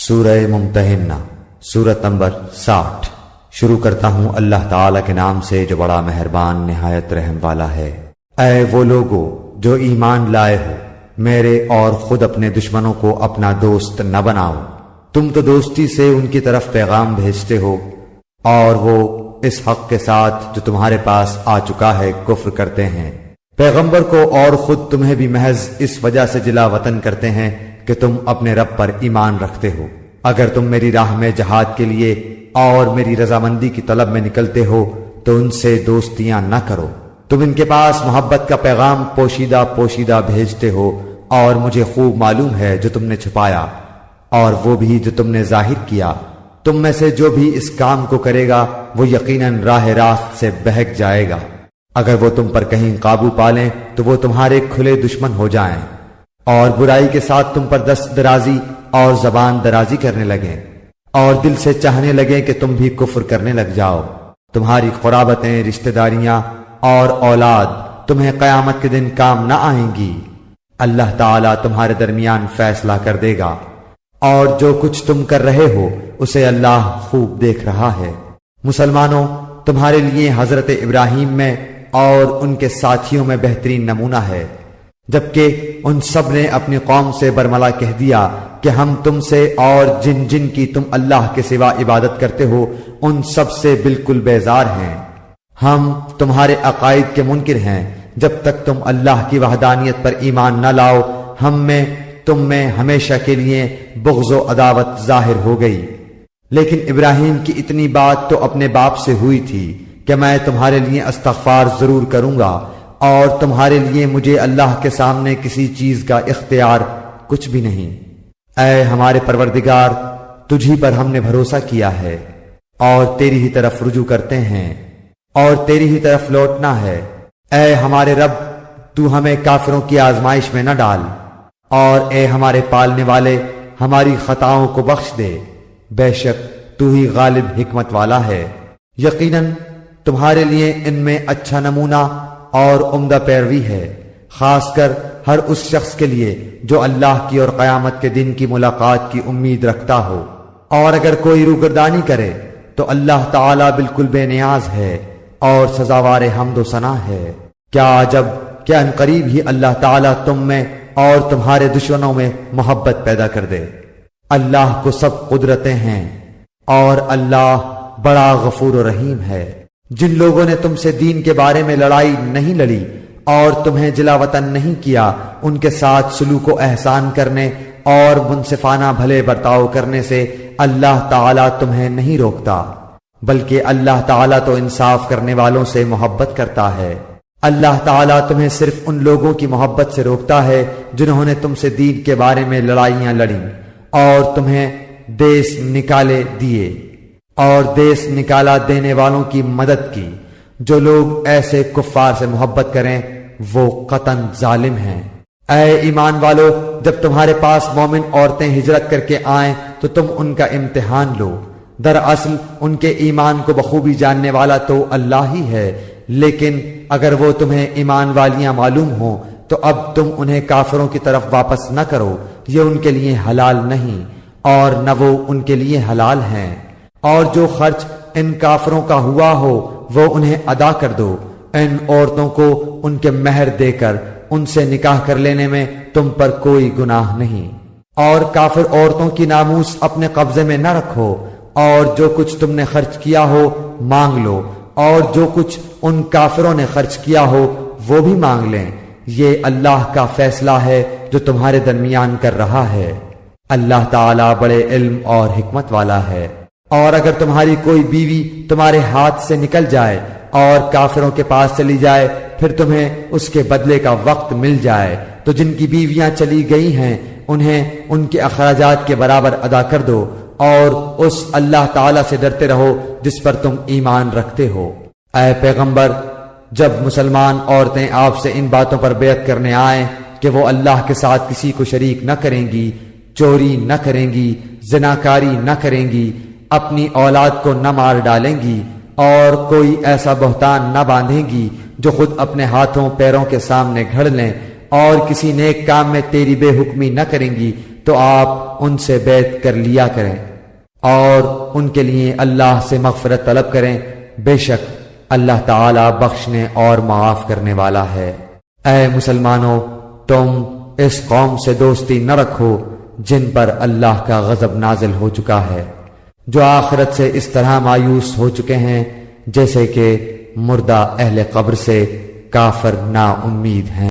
سورہ ممتحنہ سورۃ نمبر 60۔ شروع کرتا ہوں اللہ تعالیٰ کے نام سے جو بڑا مہربان نہایت رحم والا ہے۔ اے وہ لوگو جو ایمان لائے ہو، میرے اور خود اپنے دشمنوں کو اپنا دوست نہ بناؤ۔ تم تو دوستی سے ان کی طرف پیغام بھیجتے ہو اور وہ اس حق کے ساتھ جو تمہارے پاس آ چکا ہے کفر کرتے ہیں۔ پیغمبر کو اور خود تمہیں بھی محض اس وجہ سے جلا وطن کرتے ہیں کہ تم اپنے رب پر ایمان رکھتے ہو۔ اگر تم میری راہ میں جہاد کے لیے اور میری رضامندی کی طلب میں نکلتے ہو تو ان سے دوستیاں نہ کرو۔ تم ان کے پاس محبت کا پیغام پوشیدہ پوشیدہ بھیجتے ہو اور مجھے خوب معلوم ہے جو تم نے چھپایا اور وہ بھی جو تم نے ظاہر کیا۔ تم میں سے جو بھی اس کام کو کرے گا وہ یقیناً راہ راست سے بہک جائے گا۔ اگر وہ تم پر کہیں قابو پالیں تو وہ تمہارے کھلے دشمن ہو جائیں اور برائی کے ساتھ تم پر دست درازی اور زبان درازی کرنے لگیں اور دل سے چاہنے لگیں کہ تم بھی کفر کرنے لگ جاؤ۔ تمہاری قرابتیں، رشتہ داریاں اور اولاد تمہیں قیامت کے دن کام نہ آئیں گی۔ اللہ تعالیٰ تمہارے درمیان فیصلہ کر دے گا اور جو کچھ تم کر رہے ہو اسے اللہ خوب دیکھ رہا ہے۔ مسلمانوں، تمہارے لیے حضرت ابراہیم میں اور ان کے ساتھیوں میں بہترین نمونہ ہے، جبکہ ان سب نے اپنی قوم سے برملا کہہ دیا کہ ہم تم سے اور جن جن کی تم اللہ کے سوا عبادت کرتے ہو ان سب سے بالکل بیزار ہیں۔ ہم تمہارے عقائد کے منکر ہیں، جب تک تم اللہ کی وحدانیت پر ایمان نہ لاؤ ہم میں تم میں ہمیشہ کے لیے بغض و عداوت ظاہر ہو گئی۔ لیکن ابراہیم کی اتنی بات تو اپنے باپ سے ہوئی تھی کہ میں تمہارے لیے استغفار ضرور کروں گا اور تمہارے لیے مجھے اللہ کے سامنے کسی چیز کا اختیار کچھ بھی نہیں۔ اے ہمارے پروردگار، تجھی پر ہم نے بھروسہ کیا ہے اور تیری ہی طرف رجوع کرتے ہیں اور تیری ہی طرف لوٹنا ہے۔ اے ہمارے رب، تو ہمیں کافروں کی آزمائش میں نہ ڈال اور اے ہمارے پالنے والے ہماری خطاؤں کو بخش دے، بے شک تو ہی غالب حکمت والا ہے۔ یقیناً تمہارے لیے ان میں اچھا نمونہ اور عمدہ پیروی ہے، خاص کر ہر اس شخص کے لیے جو اللہ کی اور قیامت کے دن کی ملاقات کی امید رکھتا ہو، اور اگر کوئی روگردانی کرے تو اللہ تعالیٰ بالکل بے نیاز ہے اور سزاوار حمد و ثنا ہے۔ کیا عجب کہ ان قریب ہی اللہ تعالیٰ تم میں اور تمہارے دشمنوں میں محبت پیدا کر دے۔ اللہ کو سب قدرتیں ہیں اور اللہ بڑا غفور و رحیم ہے۔ جن لوگوں نے تم سے دین کے بارے میں لڑائی نہیں لڑی اور تمہیں جلا وطن نہیں کیا، ان کے ساتھ سلوک و احسان کرنے اور منصفانہ بھلے برتاؤ کرنے سے اللہ تعالیٰ تمہیں نہیں روکتا، بلکہ اللہ تعالیٰ تو انصاف کرنے والوں سے محبت کرتا ہے۔ اللہ تعالیٰ تمہیں صرف ان لوگوں کی محبت سے روکتا ہے جنہوں نے تم سے دین کے بارے میں لڑائیاں لڑیں اور تمہیں دیس نکالے دیے اور دیس نکالا دینے والوں کی مدد کی۔ جو لوگ ایسے کفار سے محبت کریں وہ قطعاً ظالم ہیں۔ اے ایمان والو، جب تمہارے پاس مومن عورتیں ہجرت کر کے آئیں تو تم ان کا امتحان لو۔ دراصل ان کے ایمان کو بخوبی جاننے والا تو اللہ ہی ہے، لیکن اگر وہ تمہیں ایمان والیاں معلوم ہوں تو اب تم انہیں کافروں کی طرف واپس نہ کرو، یہ ان کے لیے حلال نہیں اور نہ وہ ان کے لیے حلال ہیں۔ اور جو خرچ ان کافروں کا ہوا ہو وہ انہیں ادا کر دو۔ ان عورتوں کو ان کے مہر دے کر ان سے نکاح کر لینے میں تم پر کوئی گناہ نہیں، اور کافر عورتوں کی ناموس اپنے قبضے میں نہ رکھو، اور جو کچھ تم نے خرچ کیا ہو مانگ لو، اور جو کچھ ان کافروں نے خرچ کیا ہو وہ بھی مانگ لیں۔ یہ اللہ کا فیصلہ ہے جو تمہارے درمیان کر رہا ہے۔ اللہ تعالیٰ بڑے علم اور حکمت والا ہے۔ اور اگر تمہاری کوئی بیوی تمہارے ہاتھ سے نکل جائے اور کافروں کے پاس چلی جائے، پھر تمہیں اس کے بدلے کا وقت مل جائے، تو جن کی بیویاں چلی گئی ہیں انہیں ان کے اخراجات کے برابر ادا کر دو، اور اس اللہ تعالیٰ سے ڈرتے رہو جس پر تم ایمان رکھتے ہو۔ اے پیغمبر، جب مسلمان عورتیں آپ سے ان باتوں پر بیعت کرنے آئیں کہ وہ اللہ کے ساتھ کسی کو شریک نہ کریں گی، چوری نہ کریں گی، زناکاری نہ کریں گی، اپنی اولاد کو نہ مار ڈالیں گی اور کوئی ایسا بہتان نہ باندھیں گی جو خود اپنے ہاتھوں پیروں کے سامنے گھڑ لیں، اور کسی نیک کام میں تیری بے حکمی نہ کریں گی، تو آپ ان سے بیعت کر لیا کریں اور ان کے لیے اللہ سے مغفرت طلب کریں، بے شک اللہ تعالی بخشنے اور معاف کرنے والا ہے۔ اے مسلمانوں، تم اس قوم سے دوستی نہ رکھو جن پر اللہ کا غضب نازل ہو چکا ہے، جو آخرت سے اس طرح مایوس ہو چکے ہیں جیسے کہ مردہ اہل قبر سے کافر نا امید ہیں۔